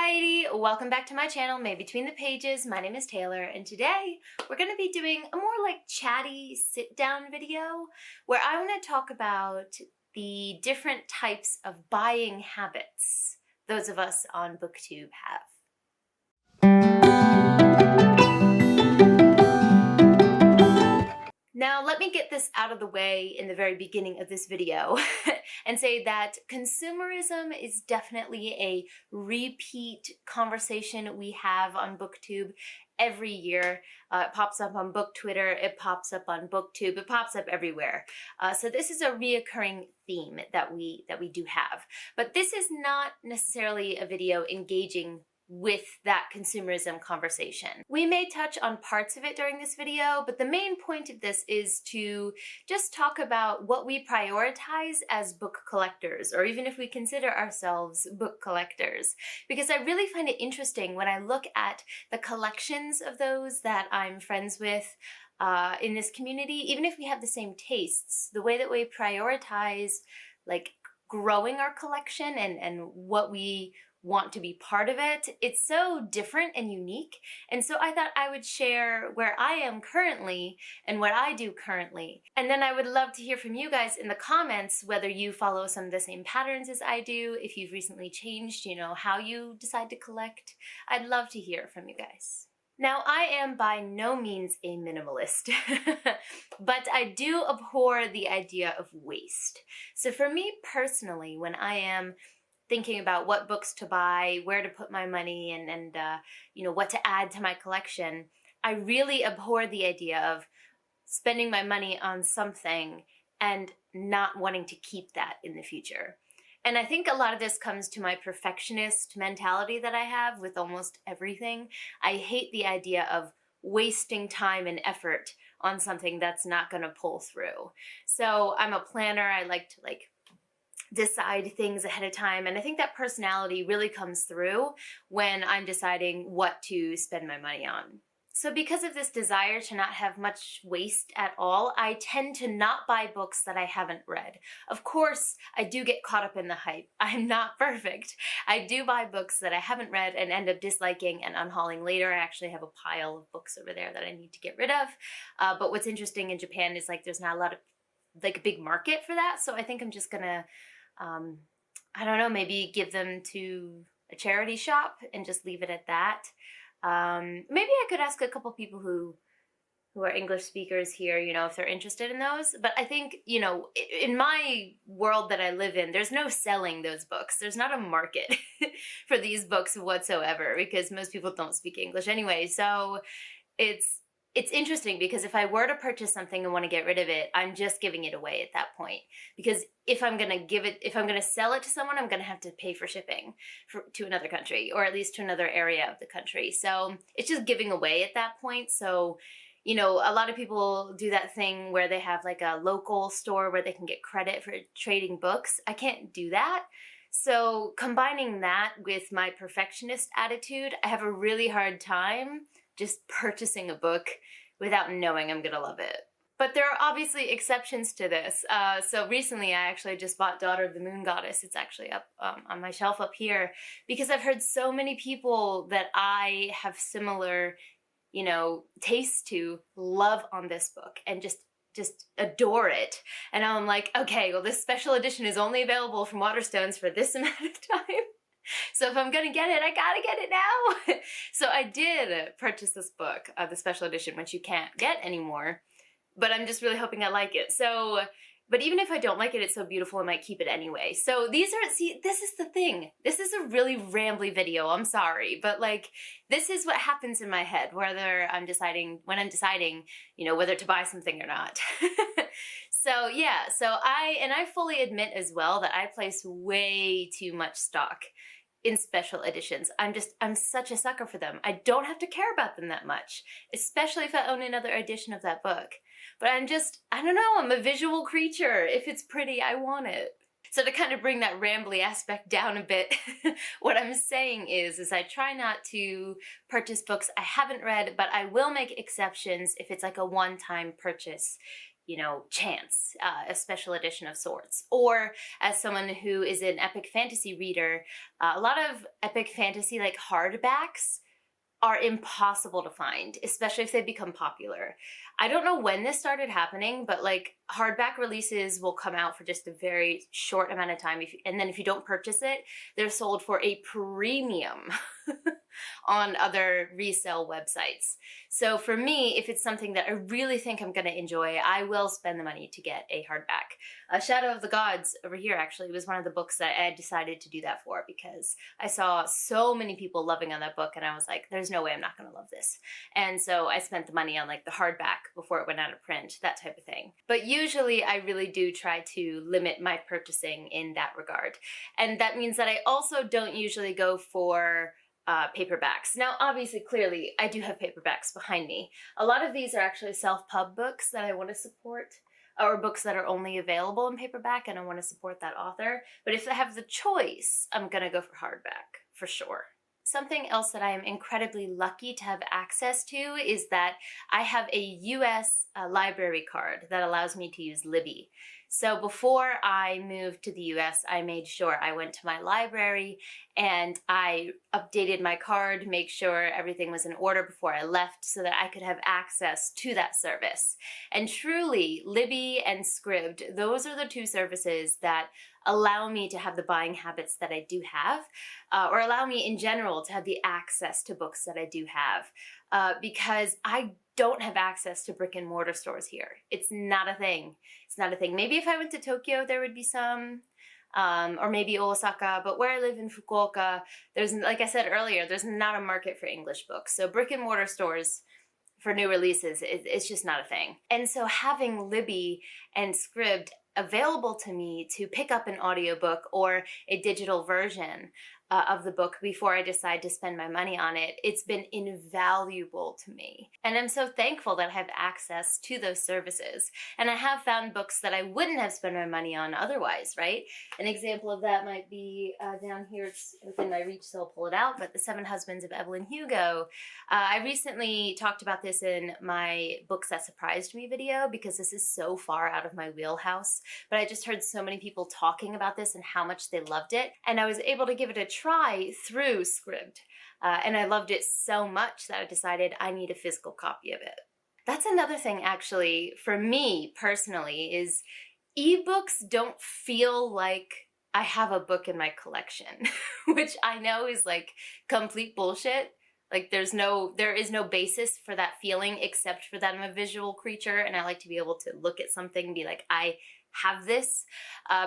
Society! Welcome back to my channel, May Between the Pages. My name is Taylor, and today we're going to be doing a more like chatty sit-down video where I want to talk about the different types of buying habits those of us on BookTube have. Now, let me get this out of the way in the very beginning of this video and say that consumerism is definitely a repeat conversation we have on BookTube every year. It pops up on Book Twitter, it pops up on BookTube, it pops up everywhere. So this is a reoccurring theme that we do have. But this is not necessarily a video engaging with that consumerism conversation. We may touch on parts of it during this video, but the main point of this is to just talk about what we prioritize as book collectors, or even if we consider ourselves book collectors. Because I really find it interesting when I look at the collections of those that I'm friends with in this community, even if we have the same tastes, the way that we prioritize like growing our collection and what we want to be part of it, it's so different and unique. And so I thought I would share where I am currently and what I do currently. And then I would love to hear from you guys in the comments whether you follow some of the same patterns as I do, if you've recently changed, how you decide to collect. I'd love to hear from you guys. Now, I am by no means a minimalist, but I do abhor the idea of waste. So for me personally, when I am thinking about what books to buy, where to put my money, and what to add to my collection, I really abhor the idea of spending my money on something and not wanting to keep that in the future. And I think a lot of this comes to my perfectionist mentality that I have with almost everything. I hate the idea of wasting time and effort on something that's not going to pull through. So I'm a planner. I like to decide things ahead of time, and I think that personality really comes through when I'm deciding what to spend my money on. So because of this desire to not have much waste at all, I tend to not buy books that I haven't read. Of course, I do get caught up in the hype. I'm not perfect. I do buy books that I haven't read and end up disliking and unhauling later. I actually have a pile of books over there that I need to get rid of. But what's interesting in Japan is there's not a lot of a big market for that. So I think I'm just gonna I don't know, maybe give them to a charity shop and just leave it at that. Maybe I could ask a couple people who are English speakers here, if they're interested in those. But I think, in my world that I live in, there's no selling those books. There's not a market for these books whatsoever because most people don't speak English anyway. So it's interesting because if I were to purchase something and want to get rid of it, I'm just giving it away at that point. Because if I'm going to sell it to someone, I'm going to have to pay for shipping to another country, or at least to another area of the country. So it's just giving away at that point. So, a lot of people do that thing where they have a local store where they can get credit for trading books. I can't do that. So combining that with my perfectionist attitude, I have a really hard time just purchasing a book without knowing I'm gonna love it. But there are obviously exceptions to this. So recently I actually just bought Daughter of the Moon Goddess. It's actually up on my shelf up here because I've heard so many people that I have similar, tastes to love on this book and just adore it. And I'm like, okay, well this special edition is only available from Waterstones for this amount of time. So if I'm gonna get it, I gotta get it now. So I did purchase this book, the special edition, which you can't get anymore, but I'm just really hoping I like it. So, but even if I don't like it, it's so beautiful I might keep it anyway. So this is the thing. This is a really rambly video, I'm sorry, but this is what happens in my head, when I'm deciding, whether to buy something or not. So yeah, I fully admit as well that I place way too much stock in special editions. I'm such a sucker for them. I don't have to care about them that much, especially if I own another edition of that book. But I don't know, I'm a visual creature. If it's pretty, I want it. So to kind of bring that rambly aspect down a bit, what I'm saying is I try not to purchase books I haven't read, but I will make exceptions if it's a one-time purchase. chance, a special edition of sorts. Or as someone who is an epic fantasy reader, a lot of epic fantasy like hardbacks are impossible to find, especially if they become popular. I don't know when this started happening, but like hardback releases will come out for just a very short amount of time, and then if you don't purchase it, they're sold for a premium on other resale websites. So for me, if it's something that I really think I'm going to enjoy, I will spend the money to get a hardback. Shadow of the Gods over here actually was one of the books that I decided to do that for, because I saw so many people loving on that book and I was like, there's no way I'm not going to love this. And so I spent the money on like the hardback before it went out of print, that type of thing. But usually I really do try to limit my purchasing in that regard. And that means that I also don't usually go for paperbacks. Now, obviously, clearly, I do have paperbacks behind me. A lot of these are actually self-pub books that I want to support, or books that are only available in paperback and I want to support that author. But if I have the choice, I'm going to go for hardback, for sure. Something else that I am incredibly lucky to have access to is that I have a US library card that allows me to use Libby. So before I moved to the US, I made sure I went to my library and I updated my card, make sure everything was in order before I left so that I could have access to that service. And truly, Libby and Scribd, those are the two services that allow me to have the buying habits that I do have, or allow me in general to have the access to books that I do have, because I don't have access to brick and mortar stores here. It's not a thing. It's not a thing. Maybe if I went to Tokyo, there would be some, or maybe Osaka, but where I live in Fukuoka, there's, like I said earlier, there's not a market for English books. So brick and mortar stores for new releases, it's just not a thing. And so having Libby and Scribd available to me to pick up an audiobook or a digital version of the book before I decide to spend my money on it, it's been invaluable to me. And I'm so thankful that I have access to those services. And I have found books that I wouldn't have spent my money on otherwise, right? An example of that might be down here, it's within my reach, so I'll pull it out, but The Seven Husbands of Evelyn Hugo. I recently talked about this in my Books That Surprised Me video, because this is so far out of my wheelhouse, but I just heard so many people talking about this and how much they loved it, and I was able to give it a try through Scribd, and I loved it so much that I decided I need a physical copy of it. That's another thing actually for me personally, is ebooks don't feel like I have a book in my collection, which I know is like complete bullshit. Like there is no basis for that feeling except for that I'm a visual creature and I like to be able to look at something and be like, I have this,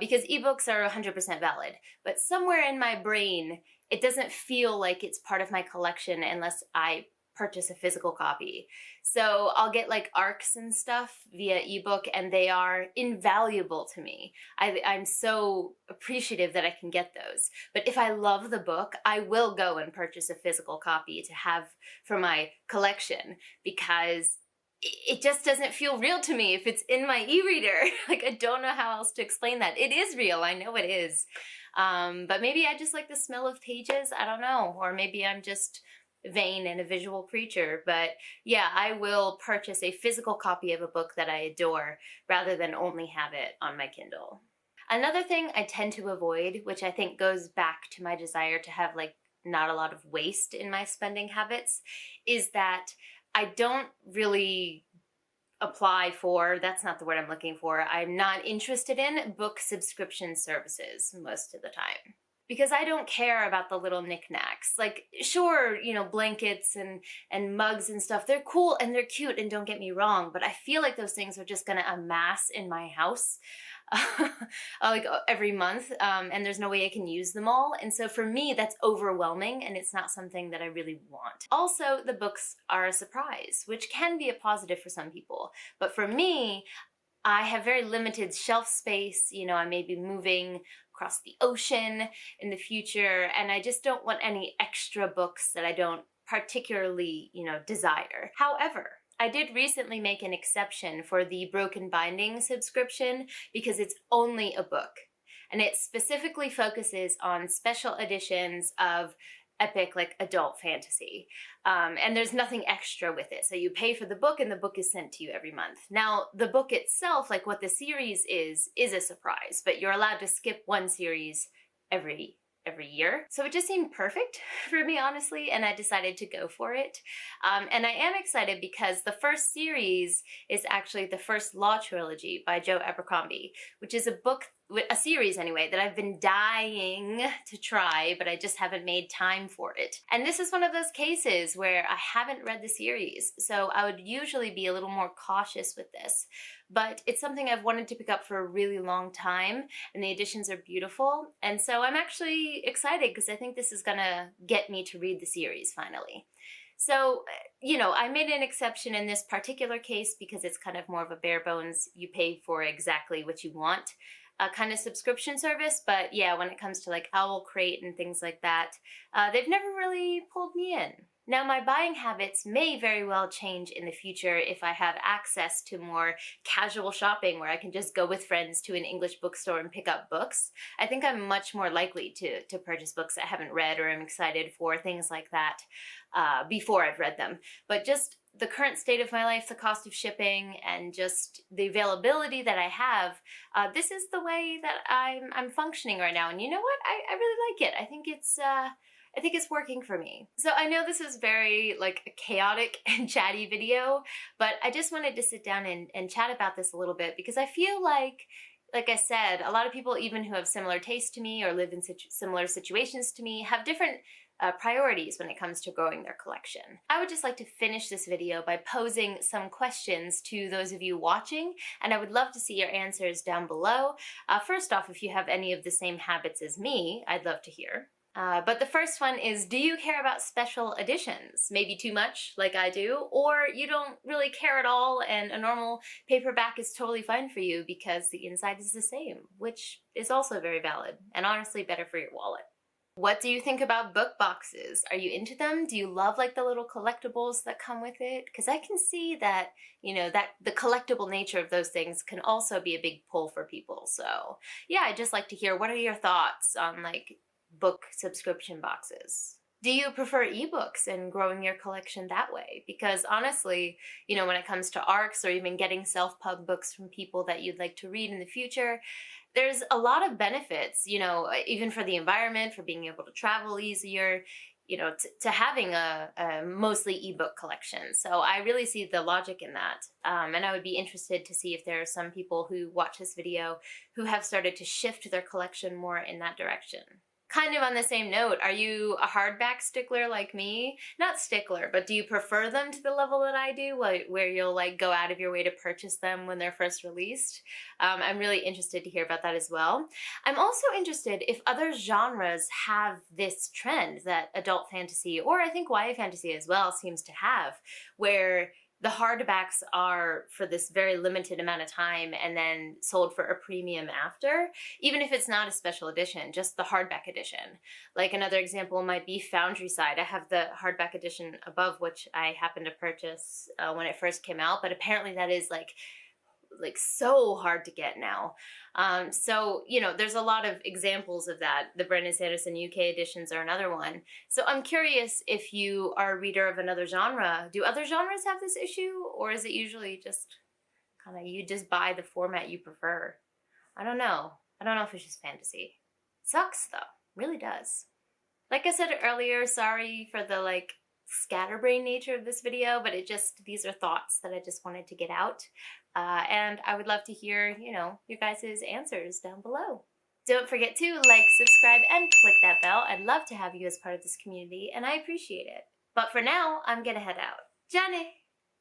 because ebooks are 100% valid. But somewhere in my brain, it doesn't feel like it's part of my collection unless I purchase a physical copy. So I'll get like ARCs and stuff via ebook and they are invaluable to me. I'm so appreciative that I can get those. But if I love the book, I will go and purchase a physical copy to have for my collection, because it just doesn't feel real to me if it's in my e-reader. Like, I don't know how else to explain that. It is real, I know it is. But maybe I just like the smell of pages, I don't know. Or maybe I'm just vain and a visual creature. But yeah, I will purchase a physical copy of a book that I adore rather than only have it on my Kindle. Another thing I tend to avoid, which I think goes back to my desire to have like not a lot of waste in my spending habits, is that I don't really apply for, that's not the word I'm looking for, I'm not interested in book subscription services most of the time. Because I don't care about the little knickknacks. Like, sure, you know, blankets and mugs and stuff, they're cool and they're cute, and don't get me wrong, but I feel like those things are just gonna amass in my house like every month, and there's no way I can use them all. And so for me, that's overwhelming and it's not something that I really want. Also, the books are a surprise, which can be a positive for some people. But for me, I have very limited shelf space. You know, I may be moving across the ocean in the future, and I just don't want any extra books that I don't particularly, you know, desire. However, I did recently make an exception for the Broken Binding subscription because it's only a book, and it specifically focuses on special editions of epic, like, adult fantasy. And there's nothing extra with it. So you pay for the book and the book is sent to you every month. Now, the book itself, like what the series is a surprise, but you're allowed to skip one series every year. So it just seemed perfect for me, honestly, and I decided to go for it. And I am excited because the first series is actually the first Law Trilogy by Joe Abercrombie, which is a series anyway, that I've been dying to try, but I just haven't made time for it. And this is one of those cases where I haven't read the series, so I would usually be a little more cautious with this. But it's something I've wanted to pick up for a really long time, and the editions are beautiful, and so I'm actually excited because I think this is gonna get me to read the series finally. So, you know, I made an exception in this particular case because it's kind of more of a bare bones, you pay for exactly what you want kind of subscription service. But yeah, when it comes to like Owl Crate and things like that, they've never really pulled me in. Now, my buying habits may very well change in the future if I have access to more casual shopping where I can just go with friends to an English bookstore and pick up books. I think I'm much more likely to purchase books I haven't read or I'm excited for, things like that, before I've read them. But just the current state of my life, the cost of shipping, and just the availability that I have, this is the way that I'm functioning right now. And you know what? I really like it. I think it's working for me. So I know this is very like a chaotic and chatty video, but I just wanted to sit down and chat about this a little bit because I feel like I said, a lot of people, even who have similar tastes to me or live in similar situations to me, have different priorities when it comes to growing their collection. I would just like to finish this video by posing some questions to those of you watching, and I would love to see your answers down below. First off, if you have any of the same habits as me, I'd love to hear. But the first one is, do you care about special editions? Maybe too much, like I do, or you don't really care at all and a normal paperback is totally fine for you because the inside is the same, which is also very valid and honestly better for your wallet. What do you think about book boxes? Are you into them? Do you love like the little collectibles that come with it? Because I can see that, you know, that the collectible nature of those things can also be a big pull for people. So yeah, I'd just like to hear, what are your thoughts on like book subscription boxes? Do you prefer ebooks and growing your collection that way? Because honestly, you know, when it comes to ARCs or even getting self-pub books from people that you'd like to read in the future, there's a lot of benefits, you know, even for the environment, for being able to travel easier, you know, to having a mostly ebook collection. So I really see the logic in that. And I would be interested to see if there are some people who watch this video who have started to shift their collection more in that direction. Kind of on the same note, are you a hardback stickler like me? Not stickler, but do you prefer them to the level that I do, where you'll like go out of your way to purchase them when they're first released? I'm really interested to hear about that as well. I'm also interested if other genres have this trend that adult fantasy, or I think YA fantasy as well, seems to have, where the hardbacks are for this very limited amount of time and then sold for a premium after, even if it's not a special edition, just the hardback edition. Like another example might be Foundry Side. I have the hardback edition above, which I happened to purchase when it first came out, but apparently that is like so hard to get now. So, you know, there's a lot of examples of that. The Brandon Sanderson UK editions are another one. So I'm curious if you are a reader of another genre. Do other genres have this issue, or is it usually just kind of you just buy the format you prefer? I don't know. I don't know if it's just fantasy. Sucks though. Really does. Like I said earlier, sorry for the like scatterbrain nature of this video, but these are thoughts that I just wanted to get out. And I would love to hear, you know, your guys' answers down below. Don't forget to like, subscribe, and click that bell. I'd love to have you as part of this community, and I appreciate it. But for now, I'm gonna head out. Johnny!